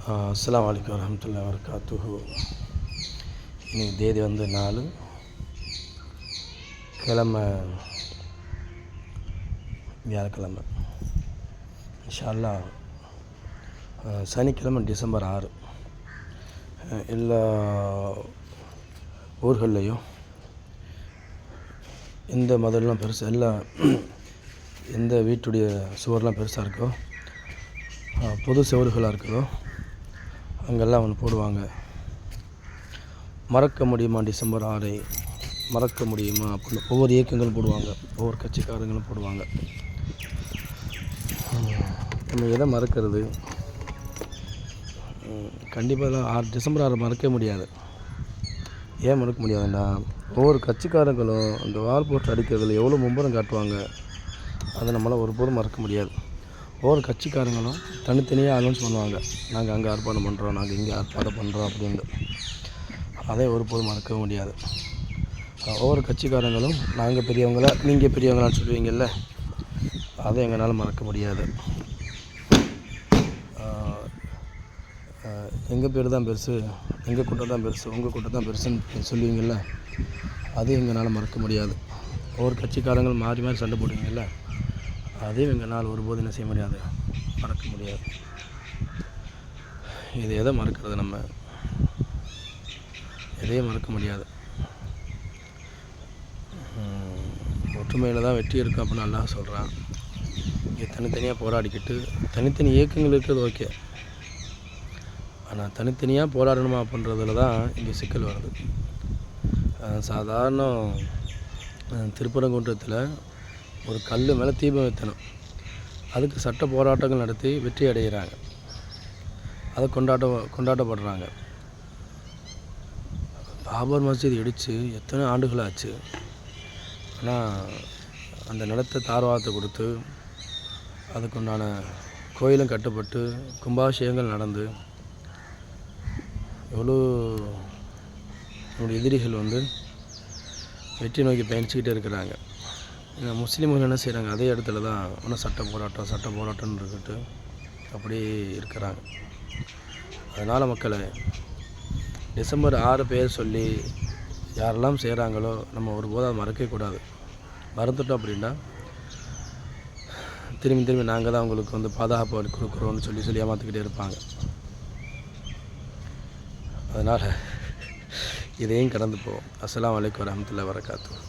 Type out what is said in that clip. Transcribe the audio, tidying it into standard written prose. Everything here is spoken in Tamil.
அஸ்ஸலாமு அலைக்கும் வரஹ்மத்துல்லாஹி வபரகாத்துஹு. இன்னைக்கு தேதி 4 கிழமை, வியாழக்கிழமை. இன்ஷா அல்லாஹ் சனிக்கிழமை டிசம்பர் 6 எல்லா ஊர்கள்லேயும் எந்த மதம்லாம் பெருசு எல்லா எந்த வீட்டுடைய சுவர்லாம் பெருசாக இருக்கோ, பொது சுவர்களாக இருக்குதோ அங்கெல்லாம் ஒன்று போடுவாங்க. மறக்க முடியுமா டிசம்பர் 6 மறக்க முடியுமா அப்படின்னு ஒவ்வொரு இயக்கங்களும் போடுவாங்க, ஒவ்வொரு கட்சிக்காரங்களும் போடுவாங்க. நம்ம எதை மறக்கிறது? கண்டிப்பாக டிசம்பர் 6 மறக்க முடியாது. ஏன் மறக்க முடியாதுன்னா, ஒவ்வொரு கட்சிக்காரங்களும் அந்த வால் போஸ்ட் அடிக்கிறதுல எவ்வளோ மும்பரம் காட்டுவாங்க. அதை நம்மளால் ஒருபோதும் மறக்க முடியாது. ஒவ்வொரு கட்சிக்காரங்களும் தனித்தனியாக அனௌன்ஸ் பண்ணுவாங்க, நாங்கள் அங்கே ஆர்ப்பாட்டம் பண்ணுறோம், நாங்கள் இங்கே ஆர்ப்பாட்டம் பண்ணுறோம் அப்படின்னு. அதை ஒருபோதும் மறக்க முடியாது. ஒவ்வொரு கட்சிக்காரங்களும் நாங்கள் பெரியவங்களா நீங்கள் பெரியவங்களான்னு சொல்லுவீங்கள்ல, அதை எங்களால் மறக்க முடியாது. எங்கள் பேர் தான் பெருசு, எங்கள் கூட்டம் தான் பெருசு, உங்கள் கூட்டம் தான் பெருசுன்னு சொல்லுவீங்கள்ல, அது எங்களால் மறக்க முடியாது. ஒவ்வொரு கட்சிக்காரங்கள் மாறி மாறி சண்டை போடுவீங்கள்ல, அதையும் எங்களால் ஒருபோதும் என்ன செய்ய முடியாது, மறக்க முடியாது. இது எதை மறக்கிறது? நம்ம எதையும் மறக்க முடியாது. ஒற்றுமையில் தான் வெற்றி இருக்கும் அப்படின்னு அல்லாஹ் சொல்கிறான். இங்கே தனித்தனியாக போராடிக்கிட்டு தனித்தனி இயக்கங்கள் இருக்கிறது ஓகே, ஆனால் தனித்தனியாக போராடணுமா அப்படின்றதுல தான் இங்கே சிக்கல் வருது. சாதாரண திருப்பரங்குன்றத்தில் ஒரு கல் மேலே தீபம் வைத்தணும், அதுக்கு சட்ட போராட்டங்கள் நடத்தி வெற்றி அடைகிறாங்க, அதை கொண்டாடப்படுறாங்க. பாபர் மஸ்ஜித் இடித்து எத்தனை ஆண்டுகள் ஆச்சு, ஆனால் அந்த நிலத்தை தார்வாரத்தை கொடுத்து அதுக்குண்டான கோயிலும் கட்டப்பட்டு கும்பாபிஷேகங்கள் நடந்து எவ்வளோ நம்முடைய எதிரிகள் வெற்றி நோக்கி பயணிச்சுக்கிட்டே இருக்கிறாங்க. முஸ்லீம்கள் என்ன செய்கிறாங்க, அதே இடத்துல தான் இன்னும் சட்ட போராட்டம்னு இருக்கிட்டு அப்படியே இருக்கிறாங்க. அதனால் மக்களை டிசம்பர் 6 பேர் சொல்லி யாரெல்லாம் செய்கிறாங்களோ நம்ம ஒருபோதும் அதை மறக்கக்கூடாது. மறந்துட்டோம் அப்படின்னா திரும்பி நாங்கள் தான் உங்களுக்கு பாதுகாப்பு கொடுக்குறோன்னு சொல்லி ஏமாற்றிக்கிட்டே இருப்பாங்க. அதனால் இதையும் கடந்து போவோம். அஸ்ஸலாமு அலைக்கும் வரஹ்மத்துல்லாஹி வபரகாத்துஹு.